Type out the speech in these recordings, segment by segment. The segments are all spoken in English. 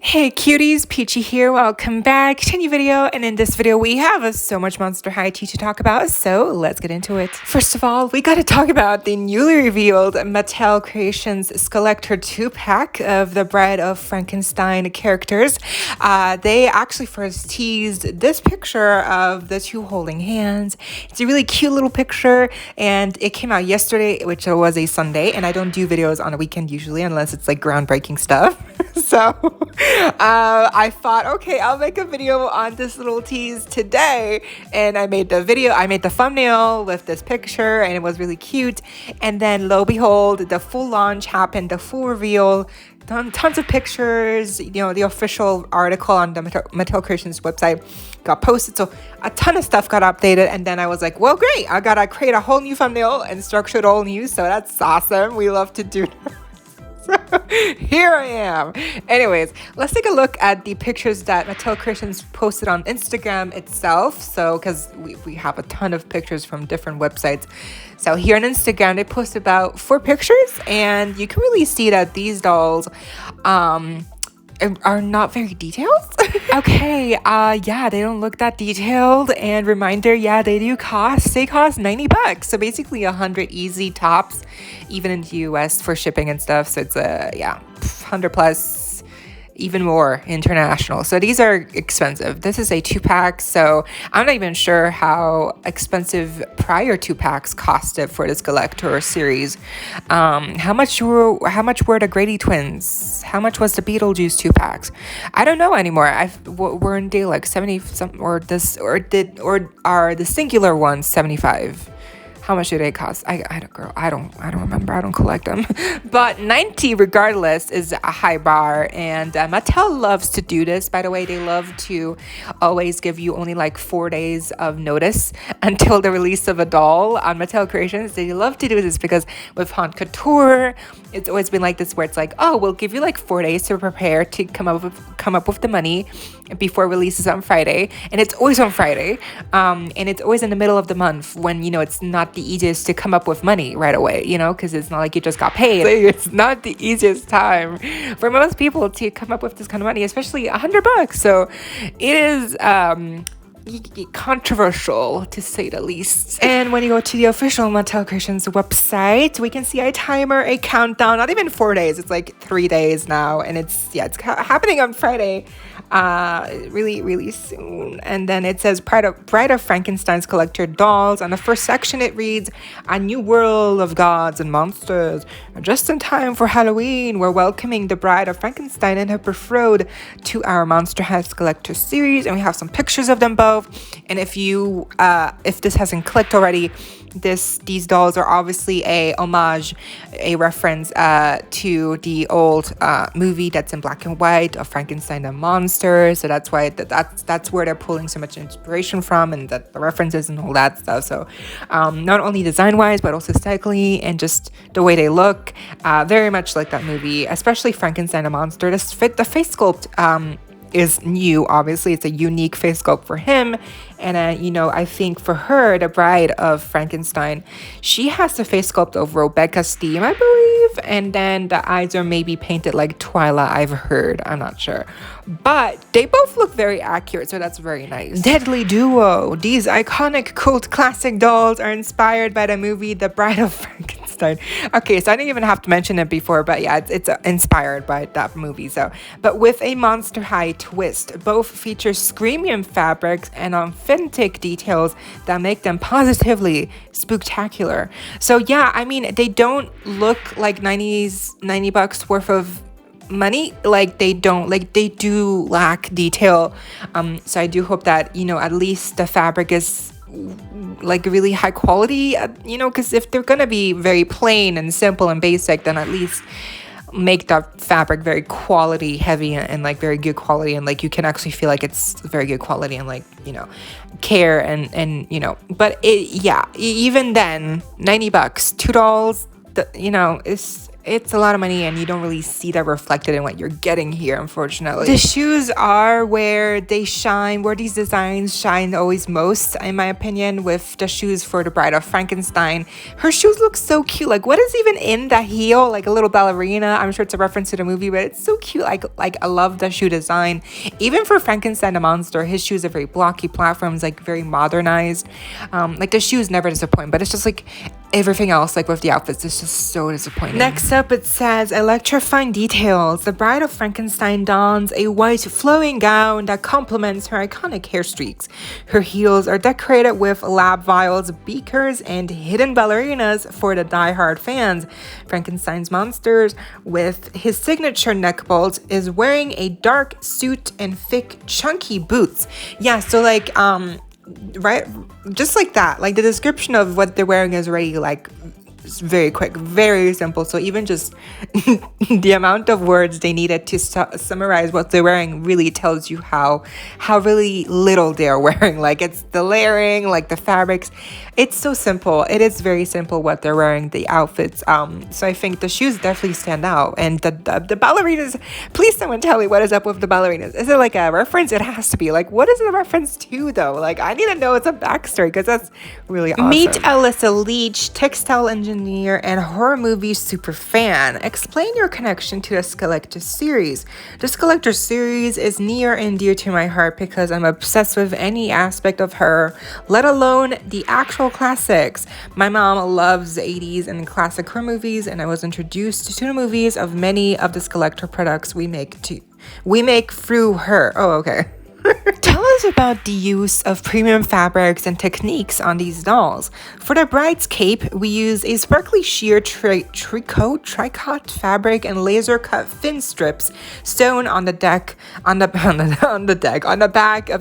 Hey cuties, Peachy here. Welcome back to a new video, and in this video we have so much Monster High tea to talk about, so let's get into it. First of all, we gotta talk about the newly revealed Mattel Creations Skullector 2-pack of the Bride of Frankenstein characters. They actually first teased this picture of the two holding hands. It's a really cute little picture, and it came out yesterday, which was a Sunday, and I don't do videos on a weekend usually unless it's like groundbreaking stuff. So I thought, okay, I'll make a video on this little tease today, and I made the thumbnail with this picture, and it was really cute. And then lo and behold, the full launch happened, the full reveal, tons of pictures. The official article on the Mattel Creations website got posted, so a ton of stuff got updated. And then I was like, well, great, I gotta create a whole new thumbnail and structure it all new, so that's awesome. We love to do that. So here I am. Anyways, let's take a look at the pictures that Mattel Creations posted on Instagram itself. So, because we have a ton of pictures from different websites. So here on Instagram, they post about 4 pictures, and you can really see that these dolls are not very detailed. Okay, yeah, they don't look that detailed. And reminder, yeah, they cost $90. So basically 100 easy tops, even in the US for shipping and stuff. So it's yeah, 100 plus, even more international. So these are expensive. This is a 2-pack, so I'm not even sure how expensive prior 2-packs costed for this Skullector series. How much were the Grady twins? How much was the Beetlejuice 2-packs? I don't know anymore. Weren't they like 70 something, or are the singular ones 75? How much do they cost? I don't remember. I don't collect them. But 90 regardless is a high bar, and Mattel loves to do this. By the way, they love to always give you only like 4 days of notice until the release of a doll on Mattel Creations. They love to do this because with Haute Couture, it's always been like this, where it's like, oh, we'll give you like 4 days to prepare to come up with the money before releases on Friday, and it's always on Friday, and it's always in the middle of the month when it's not the easiest to come up with money right away, because it's not like you just got paid. It's not the easiest time for most people to come up with this kind of money, especially $100. So it is controversial, to say the least. And when you go to the official Mattel Creations website, we can see a timer, a countdown, not even 4 days, it's like 3 days now, and it's happening on Friday, really soon. And then it says Bride of Frankenstein's Collector Dolls. On the first section it reads, a new world of gods and monsters. Just in time for Halloween, we're welcoming the Bride of Frankenstein and her betrothed to our Monster High Collector series, and we have some pictures of them both. And if this hasn't clicked already, these dolls are obviously a homage, a reference to the old movie that's in black and white of Frankenstein and Monsters. So that's why that's where they're pulling so much inspiration from, and the references and all that stuff. So not only design wise, but also aesthetically and just the way they look, very much like that movie, especially Frankenstein and Monster. The face sculpt is new. Obviously, it's a unique face sculpt for him. And I think for her, the Bride of Frankenstein, she has the face sculpt of Rebecca Steam, I believe, and then the eyes are maybe painted like Twyla, I've heard. I'm not sure, but they both look very accurate, so that's very nice. Deadly duo. These iconic cult classic dolls are inspired by the movie The Bride of Frankenstein. Okay, so I didn't even have to mention it before, but yeah, it's inspired by that movie. So, but with a Monster High twist. Both feature screamium fabrics and authentic details that make them positively spooktacular. So yeah, I mean, they don't look like $90 worth of money. Like they do lack detail. So I do hope that at least the fabric is like really high quality, because if they're gonna be very plain and simple and basic, then at least make the fabric very quality heavy and like very good quality, and like you can actually feel like it's very good quality and like care and but even then $90, $2, it's a lot of money and you don't really see that reflected in what you're getting here, unfortunately. The shoes are where they shine, where these designs shine always most, in my opinion, with the shoes for the Bride of Frankenstein. Her shoes look so cute. Like, what is even in the heel? Like a little ballerina. I'm sure it's a reference to the movie, but it's so cute. Like I love the shoe design. Even for Frankenstein the monster, his shoes are very blocky platforms, like very modernized. Like the shoes never disappoint, but it's just like everything else, like with the outfits, it's just so disappointing. Next up, it says electrifying details. The Bride of Frankenstein dons a white flowing gown that complements her iconic hair streaks. Her heels are decorated with lab vials, beakers, and hidden ballerinas for the die-hard fans. Frankenstein's monsters, with his signature neck bolt, is wearing a dark suit and thick, chunky boots. Yeah, so like right, just like that, like the description of what they're wearing is already like very quick, very simple. So even just the amount of words they needed to summarize what they're wearing really tells you how really little they're wearing. Like it's the layering, like the fabrics, it's so simple. It is very simple what they're wearing, the outfits. So I think the shoes definitely stand out, and the ballerinas, please someone tell me what is up with the ballerinas. Is it like a reference? It has to be. Like, what is it a reference to though? Like, I need to know it's a backstory, because that's really awesome. Meet Alyssa Leach, textile engineer and horror movie super fan. Explain your connection to the Skullector series. The Skullector series is near and dear to my heart because I'm obsessed with any aspect of her, let alone the actual classics. My mom loves 80s and classic horror movies, and I was introduced to the movies of many of the Skullector products we make through her. Oh, okay. Tell us about the use of premium fabrics and techniques on these dolls. For the bride's cape, we use a sparkly sheer tricot fabric and laser cut thin strips sewn on the back of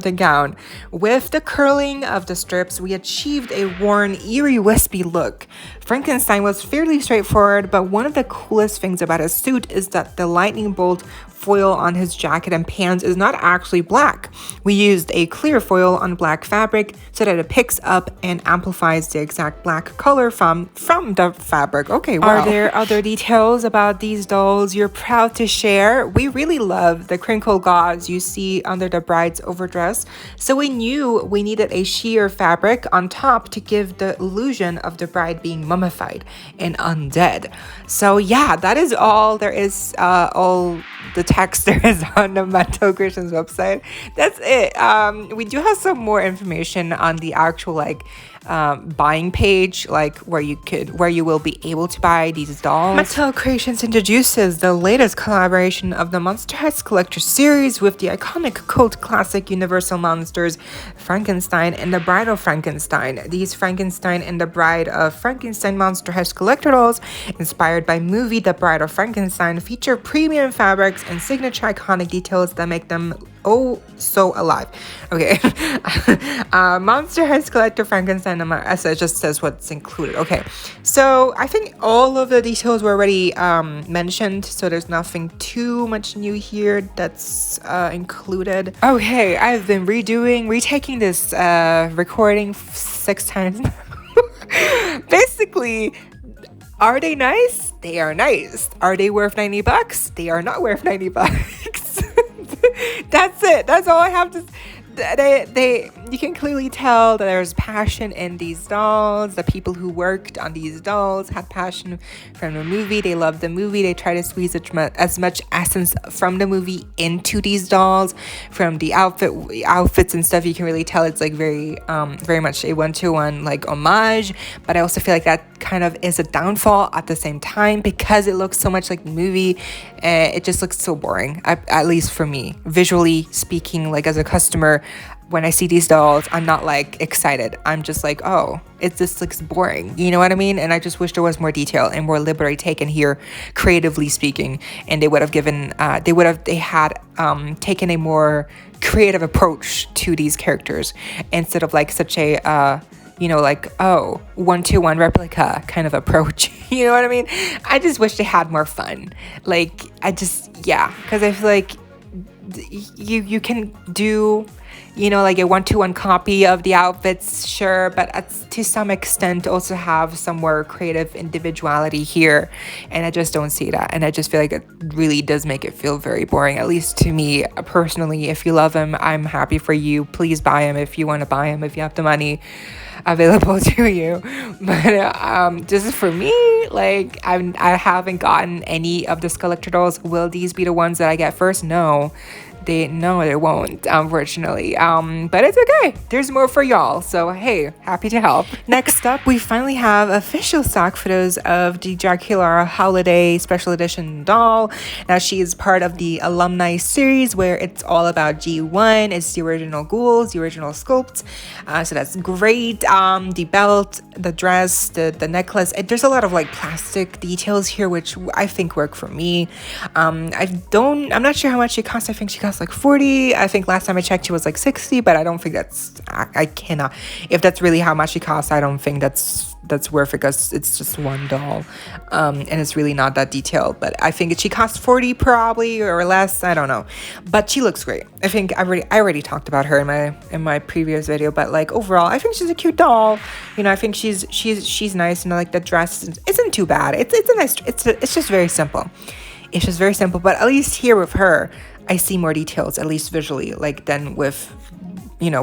the gown. With the curling of the strips, we achieved a worn, eerie, wispy look. Frankenstein was fairly straightforward, but one of the coolest things about his suit is that the lightning bolt foil on his jacket and pants is not actually black. We used a clear foil on black fabric so that it picks up and amplifies the exact black color from the fabric. Okay, wow. Are there other details about these dolls you're proud to share? We really love the crinkle gauze you see under the bride's overdress, so we knew we needed a sheer fabric on top to give the illusion of the bride being mummified and undead. So yeah, that is all there is, all the text there is on the Mattel Creations website. That's it. We do have some more information on the actual buying page, like where you will be able to buy these dolls. Mattel Creations introduces the latest collaboration of the Monster High Skullector series with the iconic cult classic Universal monsters Frankenstein and the Bride of Frankenstein. These Frankenstein and the Bride of Frankenstein Monster High Skullector dolls, inspired by movie The Bride of Frankenstein, feature premium fabrics and signature iconic details that make them oh so alive. Okay. Monster High Skullector Frankenstein, as it just says what's included. Okay, so I think all of the details were already mentioned, so there's nothing too much new here that's included. Okay, I've been retaking this recording 6 times now. Basically, are they nice? They are nice. Are they worth $90? They are not worth $90. That's it. That's all I have to you can clearly tell that there's passion in these dolls. The people who worked on these dolls had passion from the movie. They loved the movie. They try to squeeze as much essence from the movie into these dolls. From the outfits and stuff, you can really tell it's like very much a one-to-one like homage. But I also feel like that kind of is a downfall at the same time, because it looks so much like the movie. It just looks so boring, at least for me, visually speaking. Like, as a customer, when I see these dolls, I'm not like excited. I'm just like, oh, it just looks boring. You know what I mean? And I just wish there was more detail and more liberty taken here, creatively speaking. And they had taken a more creative approach to these characters, instead of like such a one-to-one replica kind of approach. You know what I mean? I just wish they had more fun. Like, because I feel like you can do like a one-to-one copy of the outfits, sure, but to some extent also have some more creative individuality here, and I just don't see that, and I just feel like it really does make it feel very boring, at least to me personally. If you love him, I'm happy for you. Please buy him if you want to buy him, if you have the money available to you. But just for me, like, I haven't gotten any of the Skullector dolls. Will these be the ones that I get first? No, they won't, unfortunately. But it's okay, there's more for y'all, so hey, happy to help. Next up, we finally have official stock photos of the Draculaura holiday special edition doll. Now, she is part of the alumni series where it's all about G1. It's the original ghouls, the original sculpts, so that's great. The belt, the dress, the necklace, there's a lot of like plastic details here, which I think work for me. I'm not sure how much she costs. I think she costs like 40. I think last time I checked she was like 60, but I don't think I cannot, if that's really how much she costs, I don't think that's worth it, because it's just one doll, and it's really not that detailed. But I think she costs 40 probably, or less, I don't know, but she looks great. I think I already talked about her in my previous video, but like overall I think she's a cute doll. I think she's nice, and like the dress isn't too bad. It's just very simple. It's just very simple, but at least here with her, I see more details, at least visually, like than with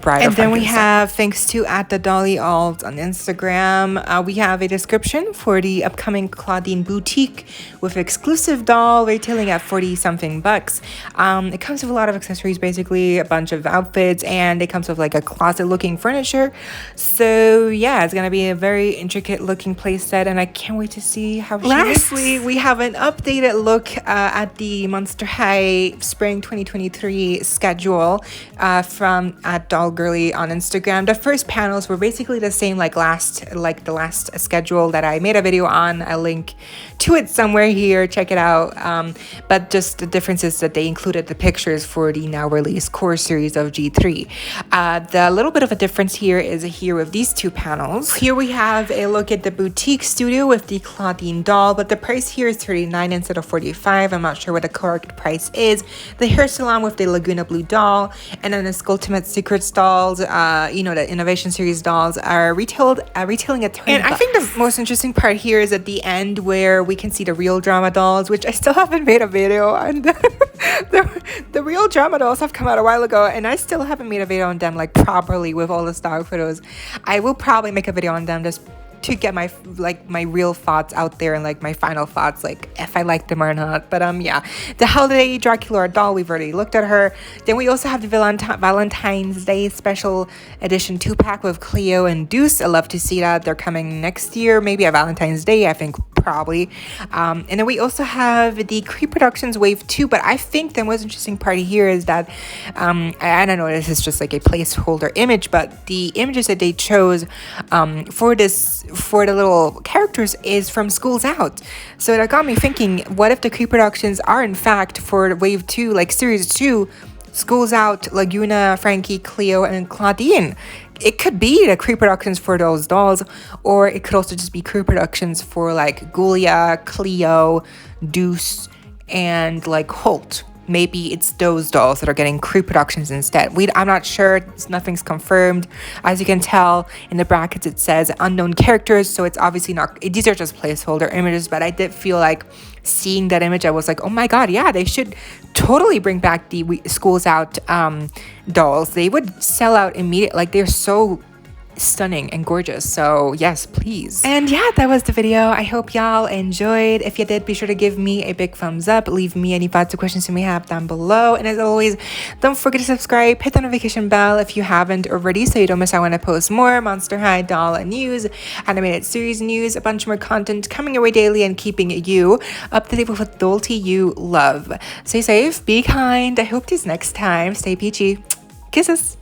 Bride. And then we have, thanks to @the_dolly_alt on Instagram, we have a description for the upcoming Claudine boutique with exclusive doll retailing at 40 something bucks. It comes with a lot of accessories, basically a bunch of outfits, and it comes with like a closet looking furniture. So yeah, it's gonna be a very intricate looking play set, and I can't wait to see how she Lastly, we have an updated look at the Monster High Spring 2023 schedule from Doll Girly on Instagram. The first panels were basically the same like the last schedule that I made a video on. I'll link to it somewhere here, check it out. But just the difference is that they included the pictures for the now released core series of G3. The little bit of a difference here is here with these two panels. Here we have a look at the boutique studio with the Claudine doll, but the price here is 39 instead of 45. I'm not sure what the correct price is. The hair salon with the Laguna Blue doll, and then the Skulltimate Secrets dolls, the Innovation Series dolls are retailing at 30 And bucks. I think the most interesting part here is at the end where we can see the real drama dolls, which I still haven't made a video on. The real drama dolls have come out a while ago, and I still haven't made a video on them like properly with all the stock photos. I will probably make a video on them just to get my real thoughts out there, and like my final thoughts, like if I like them or not. But yeah, the holiday Draculaura doll, we've already looked at her. Then we also have the Valentine's Day special edition 2-pack with Cleo and Deuce. I love to see that. They're coming next year, maybe at Valentine's Day, I think, probably. And then we also have the Creep Productions Wave 2, but I think the most interesting part here is that I don't know, this is just like a placeholder image, but the images that they chose for the little characters is from Schools Out. So that got me thinking, what if the Creep Productions are in fact for Wave 2, like Series 2, Schools Out, Laguna, Frankie, Cleo, and Claudine? It could be the Creep Productions for those dolls, or it could also just be Creep Productions for like Gulia, Cleo, Deuce, and like Holt. Maybe it's those dolls that are getting Creep Productions instead. I'm not sure. Nothing's confirmed. As you can tell in the brackets, it says unknown characters, so it's obviously not. These are just placeholder images, but I did feel like seeing that image, I was like, oh my god, yeah, they should totally bring back the Schools Out dolls. They would sell out immediately. Like, they're so stunning and gorgeous, so yes, please. And yeah, that was the video. I hope y'all enjoyed. If you did, be sure to give me a big thumbs up, leave me any thoughts or questions you may have down below, and as always, don't forget to subscribe, hit the notification bell if you haven't already, so you don't miss out when I post more Monster High doll news, animated series news, a bunch more content coming your way daily, and keeping you up to date with what dollty you love. Stay safe, be kind. I hope this next time. Stay peachy. Kisses.